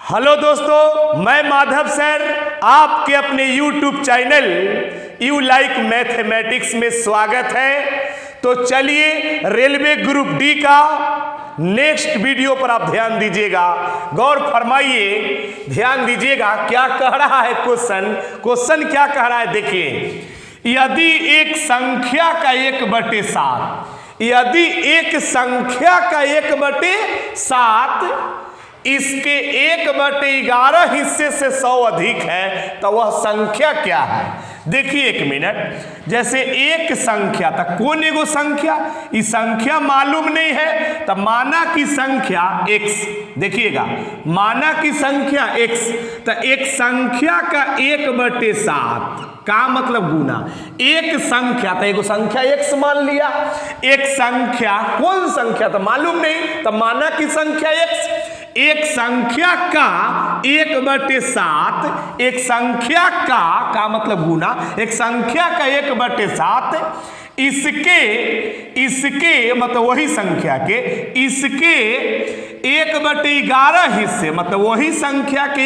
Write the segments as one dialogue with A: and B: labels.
A: Hello दोस्तों, मैं Madhav sir आपके अपने YouTube channel you like mathematics में स्वागत है। तो चलिए रेलवे ग्रुप डी का नेक्स्ट वीडियो पर आप ध्यान दीजिएगा, गौर फरमाइए, ध्यान दीजिएगा क्या कह रहा है क्वेश्चन क्या कह रहा है। देखिए, यदि एक संख्या का 1/7, यदि एक संख्या का 1/7 इसके 1/11 हिस्से से 100 अधिक है तो वह संख्या क्या है। देखिए एक मिनट, जैसे एक संख्या था, कौन एगो संख्या, इस संख्या मालूम नहीं है तो माना की संख्या x, देखिएगा माना की संख्या x, तो एक संख्या का 1/7 का मतलब गुना एक संख्या, तो एगो संख्या x मान लिया, एक संख्या कौन संख्या तो मालूम नहीं, तो माना की संख्या x, एक संख्या का 1/7, एक संख्या का मतलब गुना, एक संख्या का 1/7 इसके मतलब वही संख्या के, इसके 1/11 हिस्से मतलब वही संख्या के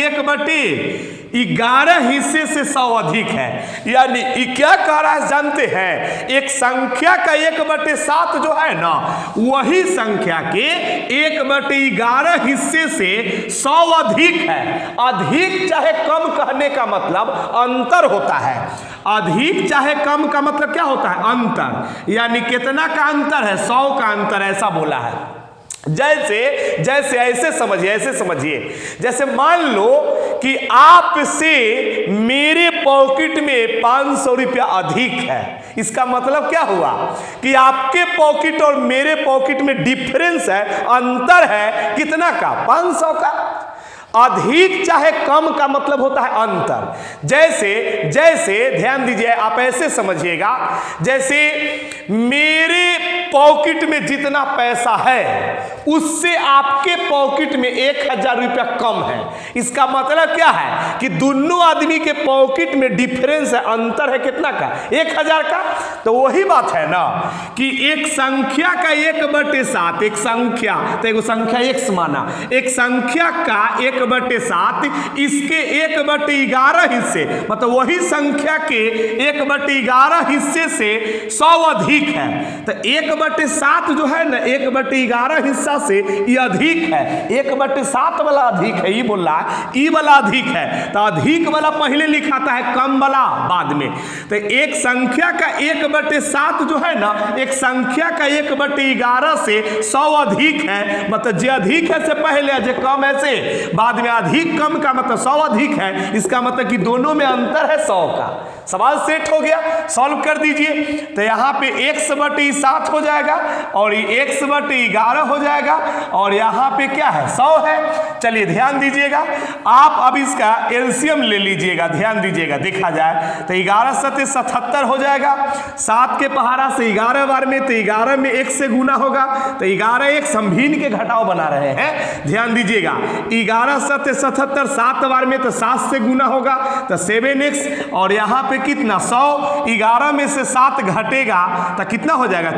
A: 1/11 हिस्से से 100 अधिक है। यानी क्या कह रहा है जानते हैं, एक संख्या का 1/7 जो है ना, वही संख्या के 1/11 हिस्से से 100 अधिक है। अधिक चाहे कम कहने का मतलब अंतर होता है, अधिक चाहे कम का मतलब क्या होता है, अंतर। यानी कितना का अंतर है, 100 का अंतर, ऐसा बोला है। जैसे ऐसे समझिए, जैसे मान लो कि आपसे मेरे पॉकेट में 500 रुपया अधिक है, इसका मतलब क्या हुआ कि आपके पॉकेट और मेरे पॉकेट में डिफरेंस है, अंतर है कितना का, 500 का। अधिक चाहे कम का मतलब होता है अंतर। जैसे ध्यान दीजिए, आप ऐसे समझिएगा, जैसे मेरे पॉकेट में जितना पैसा है उससे आपके पॉकेट में 1000 रुपया कम है। इसका मतलब क्या है कि दोनों आदमी के पॉकेट में डिफरेंस है, अंतर है कितना का, 1000 का। तो वही बात है ना कि एक संख्या का 1/7, एक संख्या तो एगो संख्या x माना, एक संख्या का 1/7 इसके 1/11 हिस्से मतलब वही संख्या के 1/11 हिस्से से 100 अधिक है। तो 1/7 जो है ना, 1/11 हिस्सा से ये अधिक है, 1/7 वाला अधिक है, ये बोल रहा है ई वाला अधिक है। तो अधिक वाला पहले लिखाता है, कम वाला बाद में। तो एक संख्या का 1/7 जो है ना, एक संख्या का 1/11 से 100 अधिक है, मतलब जे अधिक है से पहले, जे कम है से बाद में। अधिक कम का मतलब 100 अधिक है, इसका मतलब कि दोनों में अंतर है 100 का। सवाल सेट हो गया, सॉल्व कर दीजिए। तो यहाँ पे x/7 हो जाएगा और ये x/11 हो जाएगा और यहाँ पे क्या है, 100 है। चलिए ध्यान दीजिएगा, आप अब इसका एलसीएम ले लीजिएगा, ध्यान दीजिएगा, देखा जाए तो 11 × 77 हो जाएगा। 7 के पहाड़ा से 11 बार में, तो 11 में 1 से गुना होगा, तो 11 एक संभीन के घटाव बना रहे हैं, ध्यान दीजिएगा। 11 × 77 7 बार में, तो 7 से गुना होगा, तो 7x, और यहाँ पे कितना 100, 11 में से 7 घटेगा तो कितना हो जाएगा,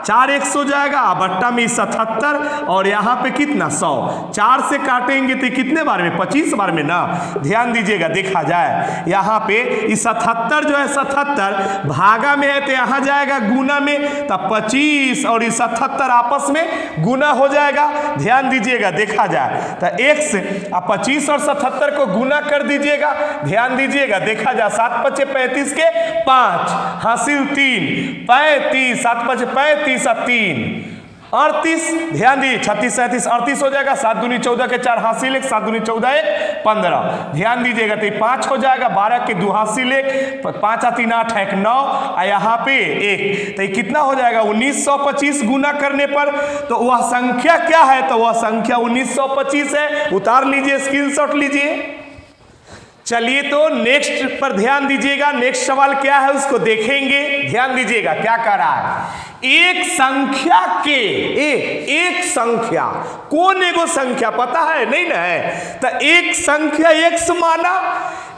A: 4x हो जाएगा, बट्टा में 77, और यहाँ पे कितना 100, 4 से काटेंगे तो कितने बार में, 25 बार में ना। ध्यान दीजिएगा, देखा जाए यहाँ पे 77 जो है, 77 भागा में है तो यहाँ जाएगा गुना में, तो 25 और 77 आपस में गुना हो जाएगा। ध्यान दीजिएगा, देखा जाए तो x 25 और 77 को गुना कर दीजिएगा, ध्यान दीजिएगा, देखा जाए 7 × 5 = 35 के 5 हासिल 3 35, 7 × 5 = 35 और 3 38, ध्यान दीजिए 36 37 38 हो जाएगा, 7 दूनी 14 के 4 हासिल 1, 7 दूनी 14 1 15, ध्यान दीजिएगा। तो 5 हो जाएगा, 12 के 2 हासिल 1, 5 3 8 1 9, और यहाँ पे 1, तो ये कितना हो जाएगा 1925 गुना करने पर। तो वह संख्या क्या है, तो वह संख्या 1925 है। उतार लीजिए, स्क्रीनशॉट लीजिए। चलिए तो नेक्स्ट पर ध्यान दीजिएगा, नेक्स्ट सवाल क्या है उसको देखेंगे। ध्यान दीजिएगा क्या कह रहा है, एक संख्या के एक संख्या, कौन एगो संख्या पता है नहीं ना है, तो एक संख्या x माना,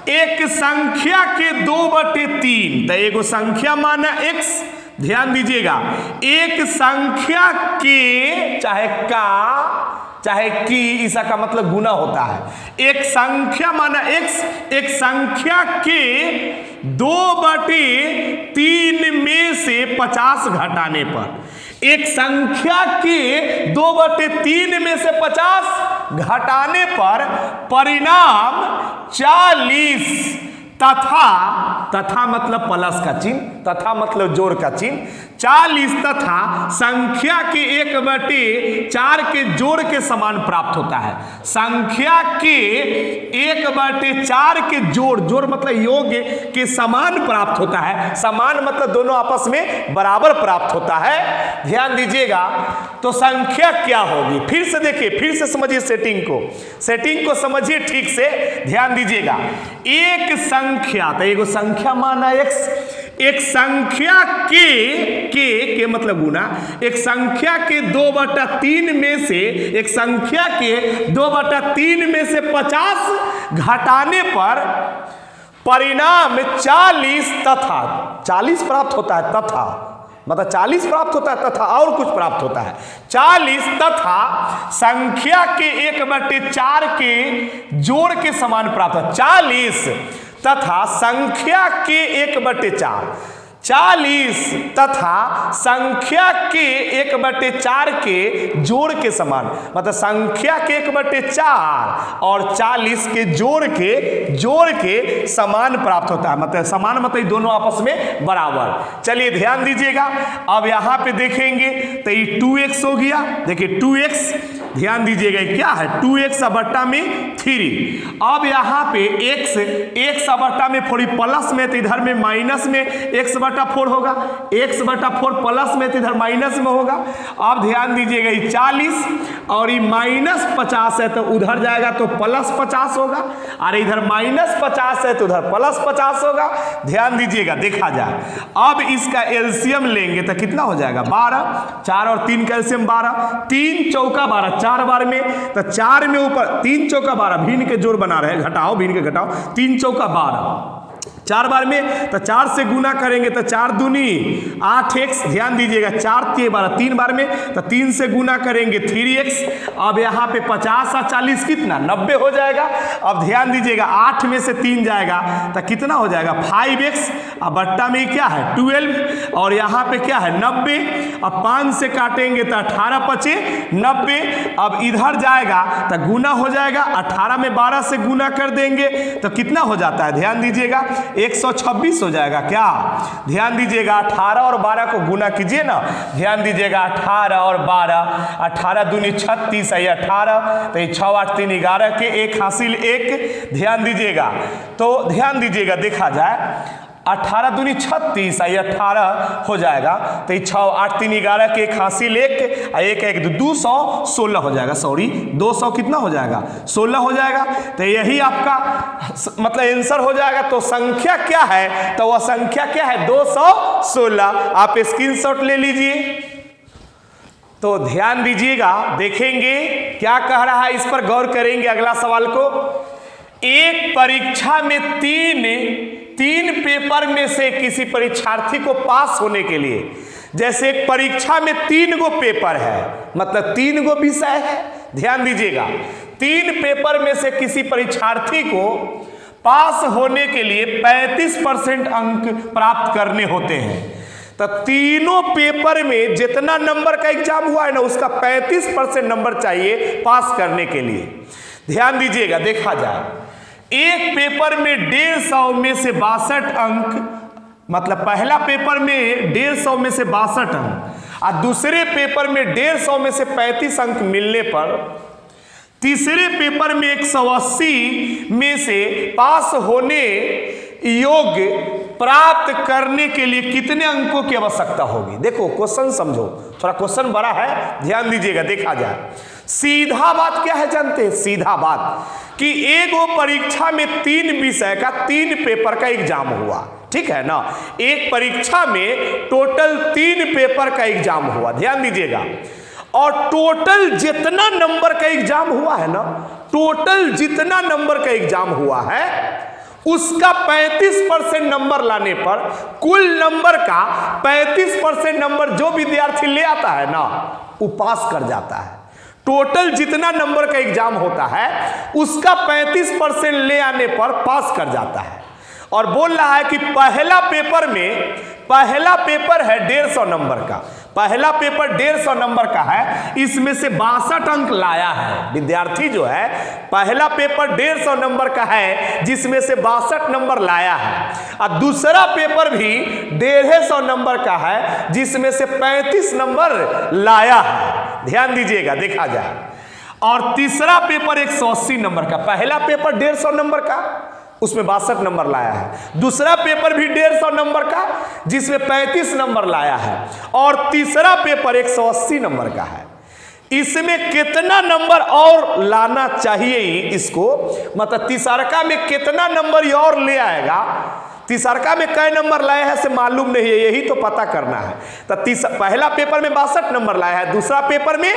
A: एक संख्या के 2/3, तो एगो संख्या माना x। ध्यान दीजिएगा, एक संख्या के चाहे चाहे की, ईसा का मतलब गुना होता है। एक संख्या माना एक संख्या के 2/3 में से 50 घटाने पर, एक संख्या के 2/3 में से 50 घटाने पर परिणाम 40 तथा मतलब प्लस का चिन्ह, तथा मतलब जोड़ का चिन्ह, 40 तथा संख्या के 1/4 के जोड़ के समान प्राप्त होता है। संख्या के 1/4 के जोड़ मतलब योग के समान प्राप्त होता है। समान मतलब दोनों आपस में बराबर प्राप्त होता है। ध्यान दीजिएगा, तो संख्या क्या होगी, फिर से देखिए, फिर से समझिए सेटिंग को समझिए ठीक से, ध्यान दीजिएगा। एक संख्या, तो एगो संख्या माना x, एक संख्या के मतलब गुना, एक संख्या के 2/3 में से, एक संख्या के 2/3 में से 50 घटाने पर परिणाम 40 तथा 40 प्राप्त होता है, तथा मतलब 40 प्राप्त होता है तथा और कुछ प्राप्त होता है। 40 तथा संख्या के 1/4 के जोड़ के समान प्राप्त है। 40 तथा संख्या के 1/4, 40 तथा संख्या के 1/4 के जोड़ के समान, मतलब संख्या के 1/4 और 40 के जोड़ के समान प्राप्त होता है। मतलब समान मतलब दोनों आपस में बराबर। चलिए ध्यान दीजिएगा, अब यहां पे देखेंगे तो ये 2x हो गया। देखिए 2x, ध्यान दीजिएगा क्या है, 2x बट्टा में 3। अब यहाँ पे x बट्टा में 4 प्लस में, तो इधर में माइनस में x/4 होगा, x/4 प्लस में, तो इधर माइनस में होगा। अब ध्यान दीजिएगा, ये 40 और ये -50 है, तो उधर जाएगा तो +50 होगा, और इधर -50 है तो उधर +50 होगा। ध्यान दीजिएगा, देखा जाए अब इसका एलसीएम लेंगे तो कितना हो जाएगा, 12, 4 और 3 का एलसीएम 12, 3 चौका 12, 4 बार में, तो 4 में ऊपर 3 चौका 12, भिन्न के जोड़ बना रहे, घटाओ भिन्न के घटाओ, 3 चौका 12, 4 बार में, तो 4 से गुना करेंगे तो 4 दूनी 8x। ध्यान दीजिएगा, 4 3 12, 3 बार में, तो 3 से गुना करेंगे 3x। अब यहाँ पे 50 और 40 कितना, 90 हो जाएगा। अब ध्यान दीजिएगा, 8 में से 3 जाएगा तो कितना हो जाएगा, 5x। अब बट्टा में क्या है 12, और यहाँ पे क्या है 90। अब 5 से काटेंगे तो 18 पचे 90। अब इधर जाएगा तो गुना हो जाएगा, 18 में 12 से गुना कर देंगे तो कितना हो जाता है, ध्यान दीजिएगा 126 हो जाएगा। क्या, ध्यान दीजिएगा, 18 और 12 को गुना कीजिए ना, ध्यान दीजिएगा 18 और 12, 18 दूनी 36 है 18, तो 6 8 3 11 के 1 हासिल 1। ध्यान दीजिएगा, तो ध्यान दीजिएगा, देखा जाए 18 दूनी 36 है 18 हो जाएगा, तो 6 8 3 11 के 1 हासिल 1, 1 1 216 हो जाएगा, सॉरी 200 कितना हो जाएगा, 16 हो जाएगा। तो यही आपका मतलब आंसर हो जाएगा। तो संख्या क्या है, तो वह संख्या क्या है 216। आप स्क्रीनशॉट ले लीजिए। तो ध्यान दीजिएगा, देखेंगे क्या कह रहा है, इस पर गौर करेंगे अगला सवाल को। एक परीक्षा में तीन पेपर में से किसी परीक्षार्थी को पास होने के लिए, जैसे एक परीक्षा में 3 गो पेपर है, मतलब 3 गो विषय है। ध्यान दीजिएगा, 3 पेपर में से किसी परीक्षार्थी को पास होने के लिए 35% अंक प्राप्त करने होते हैं। तो तीनों पेपर में जितना नंबर का एग्जाम हुआ है ना, उसका 35% नंबर चाहिए पास करने के लिए। ध्यान दीजिएगा, देखा जाए एक पेपर में 150 में से 62 अंक, मतलब पहला पेपर में 150 में से 62 अंक, और दूसरे पेपर में 150 में से 35 अंक मिलने पर तीसरे पेपर में 180 में से पास होने योग्य प्राप्त करने के लिए कितने अंकों की आवश्यकता होगी। देखो क्वेश्चन समझो, थोड़ा क्वेश्चन बड़ा है, ध्यान दीजिएगा, देखा जाए। सीधा बात क्या है जानते हैं, सीधा बात कि एक वो परीक्षा में 3 विषय का 3 पेपर का एग्जाम हुआ, ठीक है ना। एक परीक्षा में टोटल 3 पेपर का एग्जाम हुआ, ध्यान दीजिएगा। और टोटल जितना नंबर का एग्जाम हुआ है ना, टोटल जितना नंबर का एग्जाम हुआ है उसका 35% नंबर लाने पर कुल नंबर का 35% नंबर जो विद्यार्थी ले आता है ना, वो पास कर जाता है। टोटल जितना नंबर का एग्जाम होता है उसका 35% ले आने पर पास कर जाता है। और बोल रहा है कि पहला पेपर है 150 नंबर का, पहला पेपर 150 नंबर का है, इसमें से 62 अंक लाया है विद्यार्थी जो है। पहला पेपर 150 नंबर का है जिसमें से 62 नंबर लाया है, और दूसरा पेपर भी 150 नंबर का है जिसमें से 35 नंबर लाया है। ध्यान दीजिएगा, देखा जाए। और तीसरा पेपर 180 नंबर का, पहला पेपर 150 नंबर का उसमें 62 नंबर लाया है, दूसरा पेपर भी 150 नंबर का जिसमें 35 नंबर लाया है, और तीसरा पेपर 180 नंबर का है। इसमें कितना नंबर और लाना चाहिए इसको, मतलब तीसरका में कितना नंबर और ले आएगा, तीसरका में कई नंबर लाए हैं से मालूम नहीं है, यही तो पता करना है। तो पहला पेपर में 62 नंबर लाया है, दूसरा पेपर में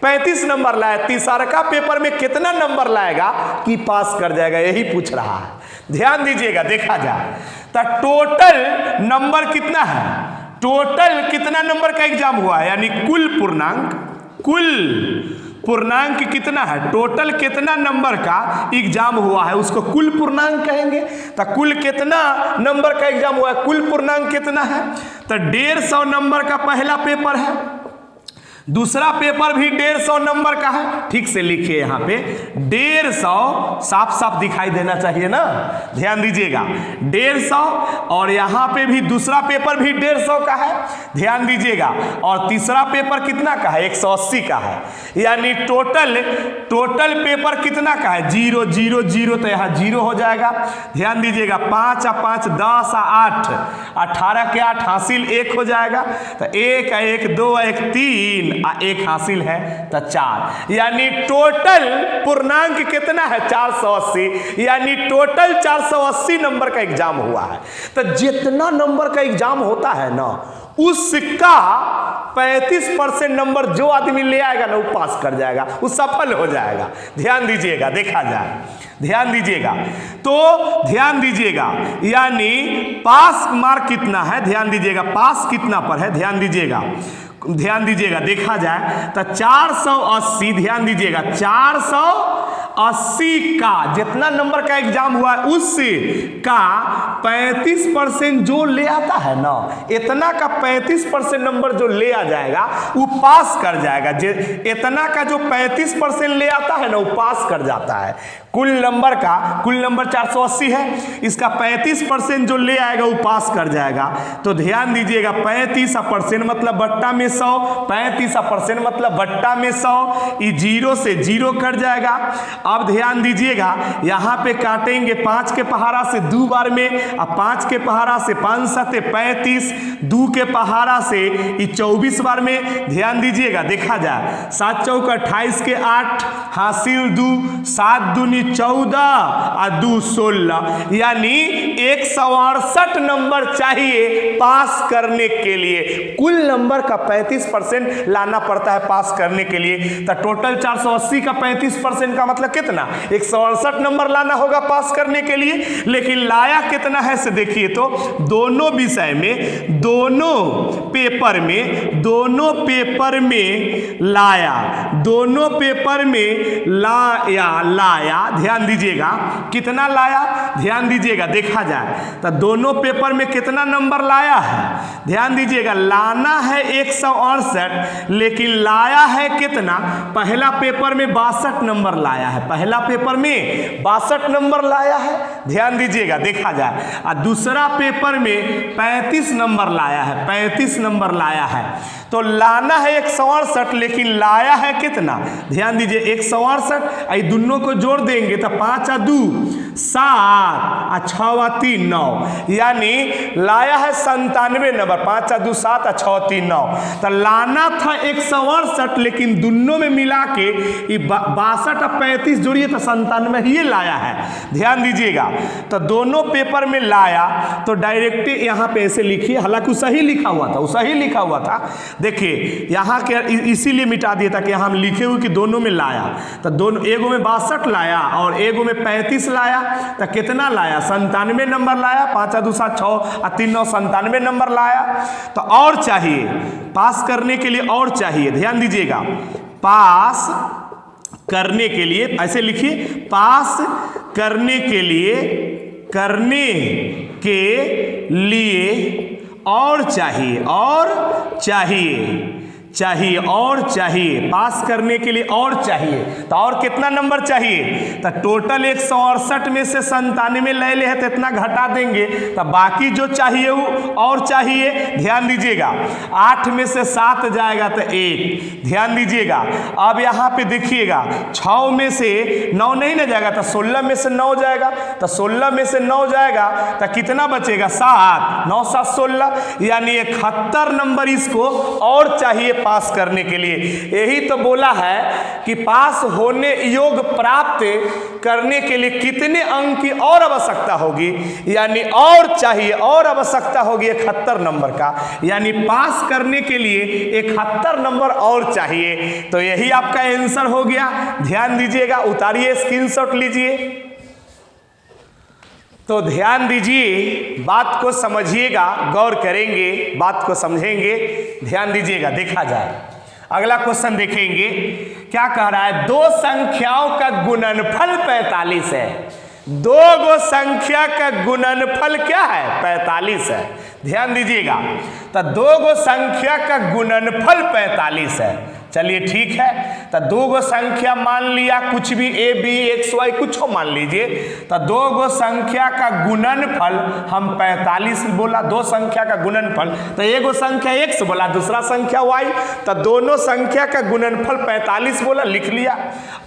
A: 35 नंबर लाया, तीसरका पेपर में कितना नंबर लाएगा कि पास कर जाएगा, यही पूछ रहा है। ध्यान दीजिएगा, देखा जाए तो टोटल नंबर कितना है, टोटल कितना नंबर का एग्जाम हुआ है, यानी कुल पूर्णांक कितना है, टोटल कितना नंबर का एग्जाम हुआ है उसको कुल पूर्णांक कहेंगे। तो कुल कितना नंबर का एग्जाम हुआ है, कुल पूर्णांक कितना है, तो 150 नंबर का पहला पेपर है, दूसरा पेपर भी 150 नंबर का है। ठीक से लिखिए, यहाँ पे 150 साफ साफ दिखाई देना चाहिए ना, ध्यान दीजिएगा 150, और यहाँ पे भी दूसरा पेपर भी 150 का है, ध्यान दीजिएगा, और तीसरा पेपर कितना का है, 180 का है। यानी टोटल पेपर कितना का है, 0 0 0, तो यहाँ 0 हो जाएगा। ध्यान दीजिएगा, 5 और 5 10 और 8 18 के 8 हासिल 1 हो जाएगा, तो 1 1 2 1 3 1 हासिल है तो 4, यानी टोटल पूर्णांक कितना है 480, यानी टोटल 480 नंबर का एग्जाम हुआ है। तो जितना नंबर का एग्जाम होता है ना उसका 35% नंबर जो आदमी ले आएगा ना वो पास कर जाएगा, वो सफल हो जाएगा। ध्यान दीजिएगा, देखा जाए, ध्यान दीजिएगा, तो ध्यान दीजिएगा, यानी पास मार्क कितना है, ध्यान दीजिएगा, पास कितना पर है, ध्यान दीजिएगा, ध्यान दीजिएगा, देखा जाए तो 480, ध्यान दीजिएगा 480 का जितना नंबर का एग्जाम हुआ है उसका 35% जो ले आता है ना, इतना का 35% नंबर जो ले आ जाएगा वो पास कर जाएगा। इतना का जो 35% ले आता है ना वो पास कर जाता है। कुल नंबर 480 है, इसका 35% जो ले आएगा वो पास कर जाएगा। तो ध्यान दीजिएगा, 35% मतलब बट्टा में 100, 35% मतलब बट्टा में 100, ये 0 से 0 कट जाएगा। अब ध्यान दीजिएगा, यहाँ पे काटेंगे 5 के पहाड़ा से 2 बार में, अब 5 के पहाड़ा से 5 7 35, 2 के पहाड़ा से 24 बार में। ध्यान दीजिएगा, देखा जाए 7 चौक 28 के 8 हासिल 2, 7 दूनी 14 और 2 16, यानी 168 नंबर चाहिए पास करने के लिए। कुल नंबर का 35% लाना पड़ता है पास करने के लिए। तो टोटल 480 का 35% का मतलब कितना, 168 नंबर लाना होगा पास करने के लिए। लेकिन लाया कितना है से देखिए, तो दोनों विषय में, दोनों पेपर में लाया, ध्यान दीजिएगा कितना लाया, ध्यान दीजिएगा, देखा जाए तो दोनों पेपर में कितना नंबर लाया है, ध्यान दीजिएगा, लाना है 168, लेकिन लाया है कितना, पहला पेपर में 62 नंबर लाया है, पहला पेपर में 62 नंबर लाया है, ध्यान दीजिएगा, देखा जाए, और दूसरा पेपर में 35 नंबर लाया है, 35 नंबर लाया है। तो लाना है 168, लेकिन लाया है कितना, ध्यान दीजिए 168, दोनों को जोड़ देंगे तो 5 और 2 7 और 6 और 3 9, यानी लाया है 97 नंबर, 5 और 2 7 और 6 और 3 9। तो लाना था 168, लेकिन दोनों में मिला के 62 और 35 जोड़िए तो 97 ही लाया है। ध्यान दीजिएगा, तो दोनों पेपर में लाया तो डायरेक्ट यहाँ पे ऐसे लिखिए, हालांकि सही लिखा हुआ था, देखिए यहाँ के इसीलिए मिटा दिया था कि यहाँ हम लिखे हुए कि दोनों में लाया। तो दोनों, एगो में 62 लाया और एगो में 35 लाया, तो कितना लाया, 97 नंबर लाया, 5 और 2 7 6 और 3 9 97 नंबर लाया। तो और चाहिए पास करने के लिए, और चाहिए, ध्यान दीजिएगा पास करने के लिए, ऐसे लिखिए, पास करने के लिए और चाहिए, पास करने के लिए और चाहिए। तो और कितना नंबर चाहिए? तो टोटल 168 में से 97 ले ले है तो इतना घटा देंगे, तो बाकी जो चाहिए वो और चाहिए। ध्यान दीजिएगा, 8 में से 7 जाएगा तो 1, ध्यान दीजिएगा। अब यहाँ पे देखिएगा 6 में से 9 नहीं ना जाएगा, तो 16 में से 9 जाएगा, तो 16 में से 9 जाएगा तो कितना बचेगा? 7, 9 7 16, यानी 71 नंबर इसको और चाहिए पास करने के लिए। यही तो बोला है कि पास होने योग प्राप्त करने के लिए कितने अंक की और आवश्यकता होगी, यानी और चाहिए, और आवश्यकता होगी 71 नंबर का, यानी पास करने के लिए 71 नंबर और चाहिए। तो यही आपका आंसर हो गया। ध्यान दीजिएगा, उतारिए, स्क्रीनशॉट लीजिए। तो ध्यान दीजिए, बात को समझिएगा, गौर करेंगे, बात को समझेंगे, ध्यान दीजिएगा। देखा जाए, अगला क्वेश्चन देखेंगे क्या कह रहा है। दो संख्याओं का गुणनफल 45 है। दो गो संख्या का गुणनफल क्या है? 45 है। ध्यान दीजिएगा, तो दो गो संख्या का गुणनफल 45 है। चलिए ठीक है, तो दो गो संख्या मान लिया, कुछ भी ए बी एक्स वाई कुछ हो मान लीजिए, तो दो गो संख्या का गुणनफल हम 45 बोला, दो संख्या का गुणनफल, तो एगो संख्या एक्स बोला, दूसरा संख्या वाई, तो दोनों संख्या का गुणनफल 45 बोला, लिख लिया।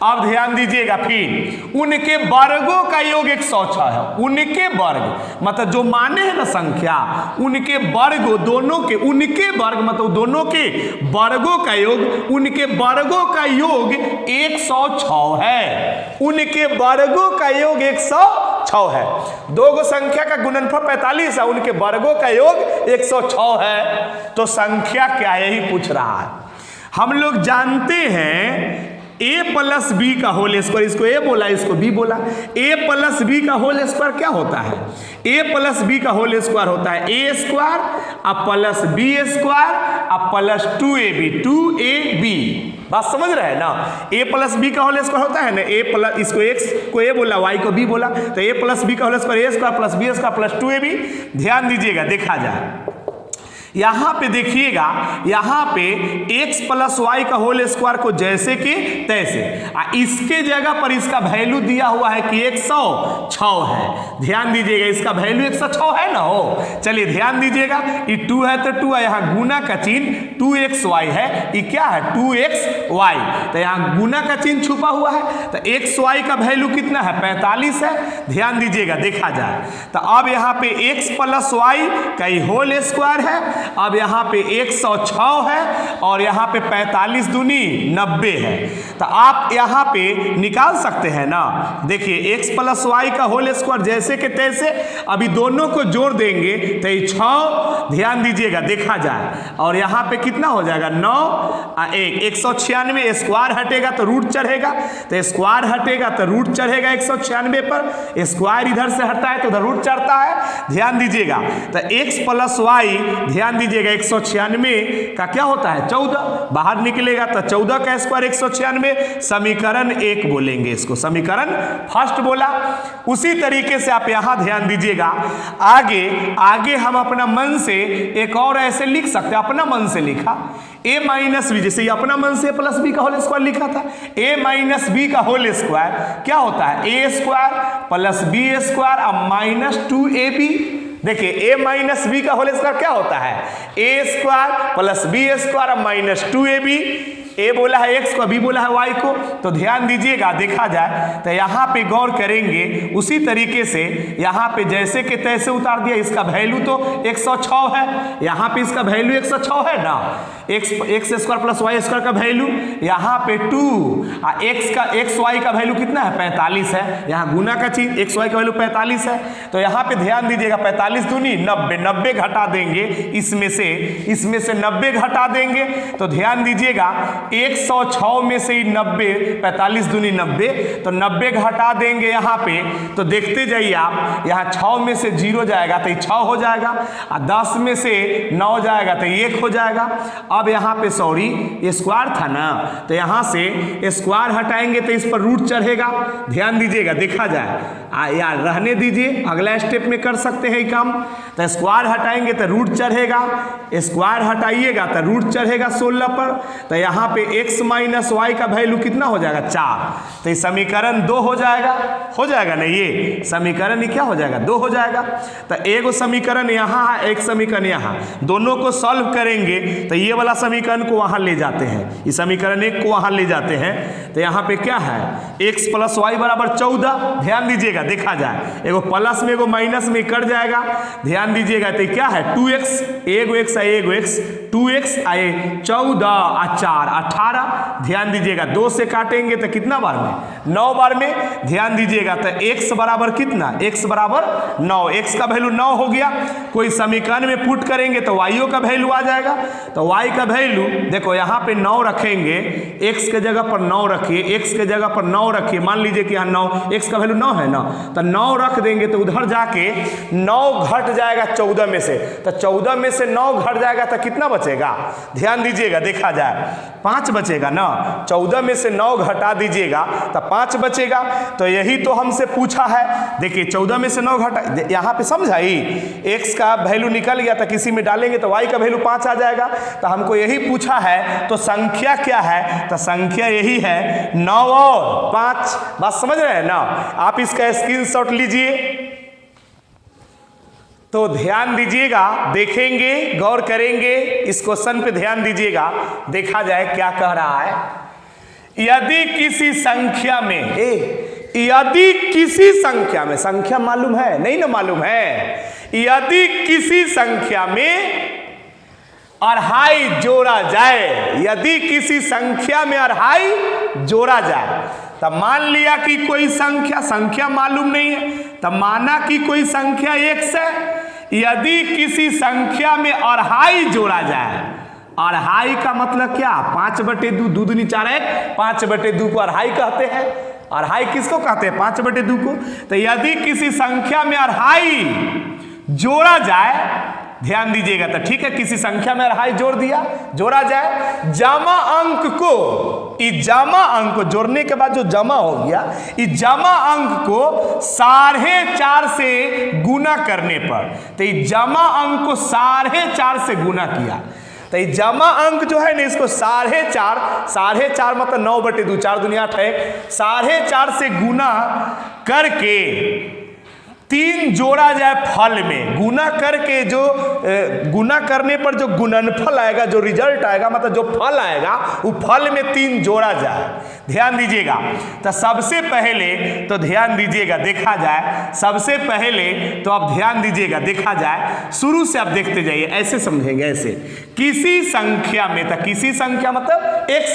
A: अब ध्यान दीजिएगा, फिर उनके वर्गों का योग 106 है। उनके वर्ग मतलब जो माने हैं ना संख्या, उनके वर्ग, दोनों के, उनके वर्ग मतलब दोनों के वर्गों का योग, उनके वर्गों का योग 106 है। उनके वर्गों का योग 106 है। दो गो संख्या का गुणनफल 45 है, उनके वर्गों का योग 106 है। तो संख्या क्या, यही पूछ रहा है। हम लोग जानते हैं a प्लस बी का होल स्क्वायर, इसको a बोला, इसको b बोला। a प्लस बी का होल स्क्वायर क्या होता है? a प्लस बी का होल स्क्वायर होता है a स्क्वायर अब प्लस b स्क्वायर अब प्लस 2ab, 2ab। बात समझ रहे हैं ना? a प्लस बी का होल स्क्वायर होता है ना, a प्लस, इसको x को a बोला, y को b बोला, तो a प्लस बी का whole square a square plus b square plus 2ab। ध्यान दीजिएगा, देखा जाए, यहां पे देखिएगा, यहां पे x प्लस वाई का होल स्क्वायर को जैसे कि तैसे, इसके जगह पर इसका वैल्यू दिया हुआ है कि 106 है। ध्यान दीजिएगा, इसका वैल्यू 106 है ना हो। चलिए ध्यान दीजिएगा, ये 2 है तो 2 है, यहाँ गुना का चिन्ह 2xy है, ये क्या है 2xy, तो यहाँ गुना का चिन्ह छुपा हुआ है, तो xy का वैल्यू कितना है 45 है। ध्यान दीजिएगा, देखा जाए, तो अब यहाँ पे x प्लस वाई का होल स्क्वायर है, अब यहाँ पे 106 है और यहाँ पे 45 दूनी 90 है। तो आप यहाँ पे निकाल सकते हैं ना। देखिए x प्लस वाई का होल स्क्वायर जैसे के तैसे, अभी दोनों को जोड़ देंगे तो ये 6, ध्यान दीजिएगा, देखा जाए, और यहाँ पे कितना हो जाएगा 9 1, 196, स्क्वायर हटेगा तो रूट चढ़ेगा, तो स्क्वायर हटेगा तो रूट चढ़ेगा 196 पर, स्क्वायर इधर से हटता है तो उधर रूट चढ़ता है। ध्यान दीजिएगा, तो x प्लस वाई, ध्यान दीजिएगा, 196 का क्या होता है 14, बाहर निकलेगा तो 14 का स्क्वायर 196, समीकरण 1 बोलेंगे इसको, समीकरण फर्स्ट बोला। उसी तरीके से आप यहां ध्यान दीजिएगा, आगे हम अपना मन से एक और ऐसे लिख सकते हैं, अपना मन से लिखा a माइनस बी, जैसे अपना मन से प्लस बी का होल स्क्वायर लिखा था, a माइनस बी का होल स्क्वायर क्या होता है a square plus B square अब माइनस 2ab। देखिए a माइनस बी का होल स्क्वायर क्या होता है a square plus B square अब माइनस 2ab। a बोला है x को, b बोला है y को, तो ध्यान दीजिएगा, देखा जाए तो यहाँ पे गौर करेंगे, उसी तरीके से यहाँ पे जैसे कि तैसे उतार दिया। इसका वैल्यू तो 106 है, यहाँ पे इसका वैल्यू 106 है ना, X square plus Y square का वैल्यू यहाँ पे 2, एक्स वाई का वैल्यू कितना है 45 है, यहाँ गुना का चीज एक्स वाई का वैल्यू 45 है, तो यहाँ पे ध्यान दीजिएगा 45 दूनी 90, 90 घटा देंगे इसमें से 90 घटा देंगे, तो ध्यान दीजिएगा 106 में से 90, 45 दूनी 90, तो 90 घटा देंगे यहाँ पे, तो देखते जाइए आप, यहाँ 6 में से 0 जाएगा तो 6 हो जाएगा, और 10 में से 9 जाएगा तो 1 हो जाएगा। अब यहाँ पे सॉरी स्क्वायर था ना, तो यहाँ से स्क्वायर हटाएंगे तो इस पर रूट चढ़ेगा। ध्यान दीजिएगा, देखा जाए यार रहने दीजिए, अगला स्टेप में कर सकते हैं काम। तो स्क्वायर हटाएंगे तो रूट चढ़ेगा, स्क्वायर हटाइएगा तो रूट चढ़ेगा 16 पर। तो यहाँ पे x माइनस वाई का वैल्यू कितना हो जाएगा 4। तो ये समीकरण 2 हो जाएगा ना, ये समीकरण ही क्या हो जाएगा 2 हो जाएगा। तो एगो समीकरण यहाँ है, एक समीकरण यहाँ, दोनों को सॉल्व करेंगे तो ये वाला समीकरण को वहाँ ले जाते हैं, इस समीकरण 1 को वहाँ ले जाते हैं। तो यहाँ पे क्या है x प्लस वाई बराबर 14। ध्यान दीजिएगा, देखा जाए एगो प्लस में एगो माइनस में कट जाएगा। ध्यान दीजिएगा, तो क्या है 2x, एगो x है एगो x, 2x आए 14 और 4 18। ध्यान दीजिएगा 2 से काटेंगे तो कितना बार में 9 बार में। ध्यान दीजिएगा तो x बराबर कितना, x बराबर 9, x का वैल्यू 9 हो गया। कोई समीकरण में पुट करेंगे तो y का वैल्यू आ जाएगा। तो y का वैल्यू देखो यहाँ पे 9 रखेंगे, x के जगह पर 9 रखिए, x के जगह पर 9 रखिए। मान लीजिए कि यहाँ 9, x का वैल्यू 9 है ना, तो 9 रख देंगे तो उधर जाके 9 घट जाएगा 14 में से। तो 14 में से 9 घट जाएगा तो कितना बचेगा, ध्यान दीजिएगा, देखा जाए 5 बचेगा ना। 14 में से 9 घटा दीजिएगा तो 5 बचेगा। तो यही तो हमसे पूछा है। देखिए 14 में से 9 घटा, यहाँ पे समझाई, x का वैल्यू निकल गया तो किसी में डालेंगे तो y का वैल्यू 5 आ जाएगा। तो हमको यही पूछा है, तो संख्या क्या है, तो संख्या यही है 9 और 5। बात समझ रहे हैं ना। आप इसका स्क्रीनशॉट लीजिए। तो ध्यान दीजिएगा, देखेंगे, गौर करेंगे, इस क्वेश्चन पे ध्यान दीजिएगा, देखा जाए क्या कह रहा है। यदि किसी संख्या में यदि किसी संख्या में, संख्या मालूम है नहीं ना, मालूम है, यदि किसी संख्या में अढ़ाई जोड़ा जाए, यदि किसी संख्या में अढ़ाई जोड़ा जाए, तब मान लिया कि कोई संख्या मालूम नहीं है, तब माना कि कोई संख्या x है। यदि किसी संख्या में अढ़ाई जोड़ा जाए, अढ़ाई का मतलब क्या, 5/2, 2 दूनी 4 1, 5/2 को अढ़ाई कहते हैं। अढ़ाई किसको कहते हैं, 5/2 को। तो यदि किसी संख्या में अढ़ाई जोड़ा जाए, ध्यान दीजिएगा, तो ठीक है, किसी संख्या में अढ़ाई जोड़ दिया, जोड़ा जाए, जमा अंक को, इस जमा अंक को जोड़ने के बाद जो जमा हो गया, इस जमा अंक को 4.5 से गुना करने पर, तो इस जमा अंक को 4.5 से गुना किया, तो ये जमा अंक जो है ना, इसको 4.5 मतलब 9/2, 4 दूनी 8 है, 4.5 से गुना करके 3 जोड़ा जाए फल में। गुना करके जो गुना करने पर जो गुणनफल आएगा, जो रिजल्ट आएगा, मतलब जो फल आएगा, वो फल में 3 जोड़ा जाए। ध्यान दीजिएगा। तो सबसे पहले तो ध्यान दीजिएगा, देखा जाए, सबसे पहले तो आप ध्यान दीजिएगा, देखा जाए, शुरू से आप देखते जाइए, ऐसे समझेंगे, ऐसे किसी संख्या में, तो किसी संख्या मतलब x,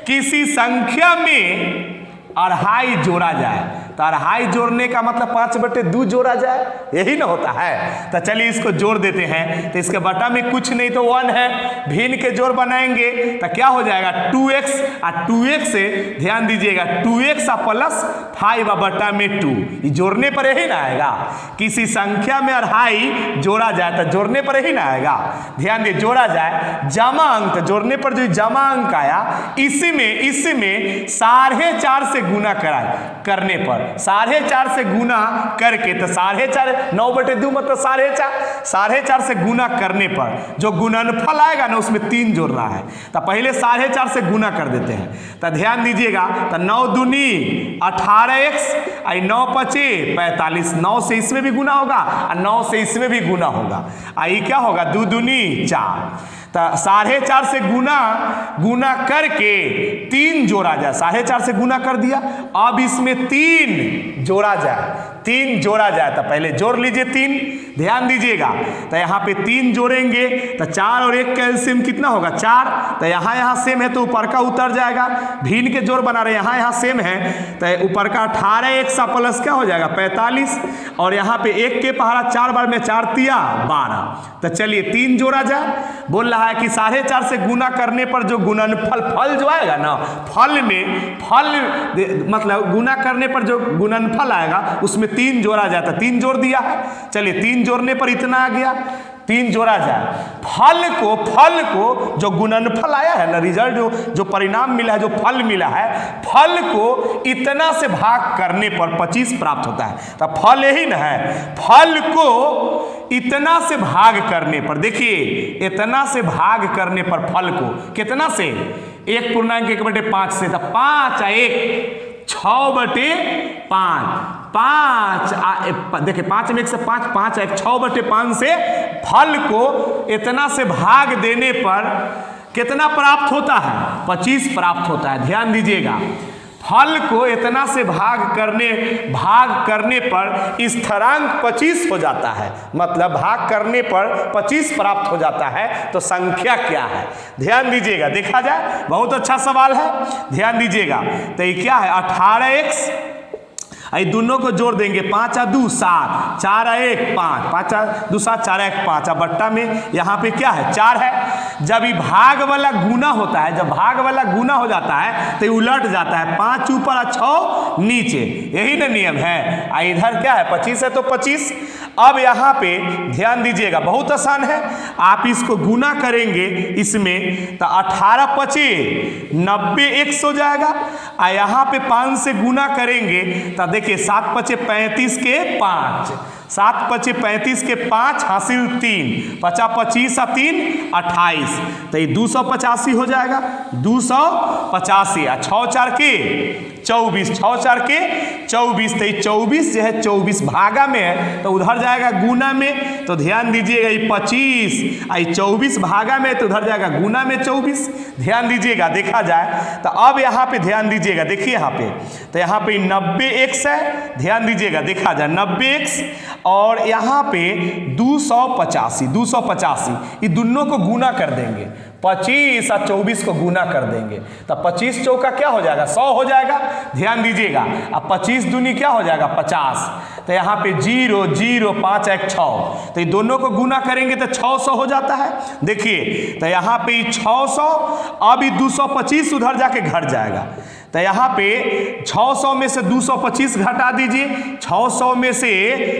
A: किसी संख्या में अढ़ाई जोड़ा जाए, तो अढ़ाई जोड़ने का मतलब 5/2 जोड़ा जाए, यही ना होता है। तो चलिए इसको जोड़ देते हैं। तो इसके बटा में कुछ नहीं तो 1 है, भिन्न के जोड़ बनाएंगे तो क्या हो जाएगा 2x, और 2x से ध्यान दीजिएगा 2x प्लस 5/2, ये जोड़ने पर यही ना आएगा। किसी संख्या में अढ़ाई जोड़ा जाए तो जोड़ने पर यही ना आएगा। ध्यान दिए, जोड़ा जाए, जमा अंक, जोड़ने पर जो जमा अंक आया, इसमें 4.5 से गुना करने पर, 4.5 से गुना करके, तो 4.5 9/2 मतलब 4.5 से गुना करने पर जो गुणनफल आएगा ना, उसमें 3 जोड़ना है। तो पहले 4.5 से गुना कर देते हैं। तो ध्यान दीजिएगा, तो 9 दूनी 18x, 9 5 45, 9 से इसमें भी गुना होगा और 9 से इसमें भी गुना होगा, आई क्या होगा 2 दूनी 4। तो 4.5 से गुना करके 3 जोड़ा जाए, 4.5 से गुना कर दिया, अब इसमें 3 जोड़ा जाए, तो पहले जोड़ लीजिए 3। ध्यान दीजिएगा, तो यहाँ पे 3 जोड़ेंगे तो 4 और 1 का एलसीएम कितना होगा 4। तो यहाँ सेम है तो ऊपर का उतर जाएगा, भिन्न के जोड़ बना रहे, यहाँ सेम है तो ऊपर का 18x प्लस क्या हो जाएगा 45, और यहाँ पे 1 के पहाड़ा 4 बार में 4 तिया 12। तो चलिए 3 जोड़ा जाए, बोल रहा है कि 4.5 से गुना करने पर जो गुणनफल जो आएगा ना, फल मतलब गुना करने पर जो गुणनफल आएगा उसमें 3 जोड़ा जाता, 3 जोड़ दिया है। चलिए 3 जोड़ने पर इतना आ गया, 3 जोड़ा जाए, फल को जो गुणनफल आया है ना, रिजल्ट जो परिणाम मिला है, जो फल मिला है, फल को इतना से भाग करने पर 25 प्राप्त होता है। तो फल यही ना है, फल को इतना से भाग करने पर, देखिए इतना से भाग करने पर फल को कितना से 1.1/5 से, तो 5 आ 1 6/5, 5 देखिए 5 में 1 से 5, 5 1 6/5 से फल को इतना से भाग देने पर कितना प्राप्त होता है? 25 प्राप्त होता है। ध्यान दीजिएगा, फल को इतना से भाग करने पर स्थिरांक 25 हो जाता है, मतलब भाग करने पर 25 प्राप्त हो जाता है। तो संख्या क्या है? ध्यान दीजिएगा, देखा जाए, बहुत अच्छा सवाल है, ध्यान दीजिएगा। तो ये क्या है? 18x, ये दोनों को जोड़ देंगे, 5 आ 2 7, 4 आ 1 5, 5 आ 2 7, 4 आ 1 5। अब बट्टा में यहाँ पे क्या है? 4 है। जब ये भाग वाला गुना होता है, जब भाग वाला गुना हो जाता है तो ये उलट जाता है, 5 ऊपर और 6 नीचे, यही ना नियम है। इधर क्या है? 25 है तो 25। अब यहाँ पे ध्यान दीजिएगा, बहुत आसान है, आप इसको गुना करेंगे इसमें, तो 18 25 90 100 हो जाएगा। यहाँ पे 5 से गुना करेंगे तो देखिए 7 5 35 के 5, 7 5 35 के 5 हासिल 3, 50 25 आ 3 28, तो ये 285 हो जाएगा, 285। 6 4 के 24, 6 4 के 24, तो ये 24 जो है 24 भागा में है तो उधर जाएगा गुना में। तो ध्यान दीजिएगा, ये 25 आई 24 भागा में तो उधर जाएगा गुना में 24। ध्यान दीजिएगा, देखा जाए तो अब यहाँ पे ध्यान दीजिएगा, देखिए यहाँ पे, तो यहाँ पे 90x है, ध्यान दीजिएगा, देखा जाए 90x, और यहाँ पे 285, ये दोनों को गुना कर देंगे, 25 और 24 को गुना कर देंगे, तो 25 चौका क्या हो जाएगा? 100 हो जाएगा। ध्यान दीजिएगा, अब 25 दूनी क्या हो जाएगा? 50, तो यहाँ पे 0 0 5 1 6, तो ये दोनों को गुना करेंगे तो 600 हो जाता है। देखिए, तो यहाँ पे 600, अब ये 225 उधर जाके घट जाएगा, तो यहाँ पे 600 में से 225 घटा दीजिए, 600 में से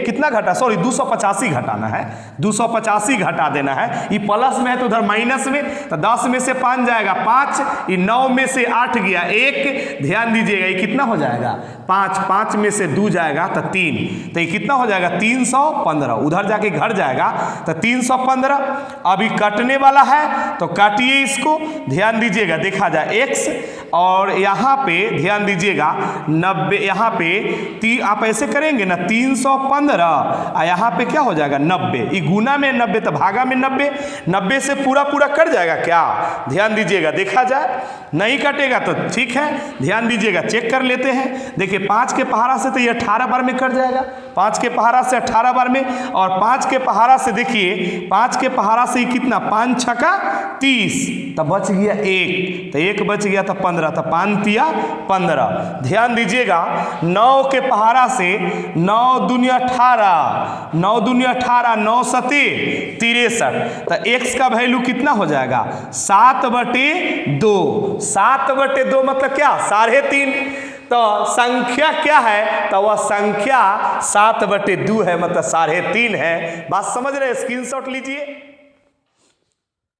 A: कितना घटा? सॉरी 285 घटाना है, 285 घटा देना है। ये प्लस में है तो उधर माइनस में, तो 10 में से 5 जाएगा 5, ये 9 में से 8 गया 1, ध्यान दीजिएगा, ये कितना हो जाएगा? 5, 5 में से 2 जाएगा तो 3, तो ये कितना हो जाएगा? 315, उधर जाके घर जाएगा तो 315। अभी कटने वाला है तो काटिए इसको, ध्यान दीजिएगा, देखा जाए x, और यहाँ पे ध्यान दीजिएगा 90, यहाँ पे आप ऐसे करेंगे ना 315, यहाँ पे क्या हो जाएगा? 90, ये गुना में 90 तो भागा में 90, 90 से पूरा कट जाएगा क्या? ध्यान दीजिएगा, देखा जाए, नहीं कटेगा तो ठीक है, ध्यान दीजिएगा, चेक कर लेते हैं। देखिए 5 के पहाड़ा से तो ये 18 बार में कट जाएगा, 5 के पहाड़ा से 18 बार में, और 5 के पहाड़ा से देखिए 5 के पहाड़ा से कितना? 5 छक्का 30, तो बच गया 1, तो 1 बच गया तो 15, तो 5 तिया 15। ध्यान दीजिएगा, 9 के पहाड़ा से 9 दूनी 18, 9 दूनी 18, 9 सते 63, तो x का वैल्यू कितना हो जाएगा? 7/2, 7/2 मतलब क्या? 3.5। तो संख्या क्या है? तो वह संख्या 7/2 है, मतलब 3.5 है। बात समझ रहे हैं? स्क्रीनशॉट लीजिए।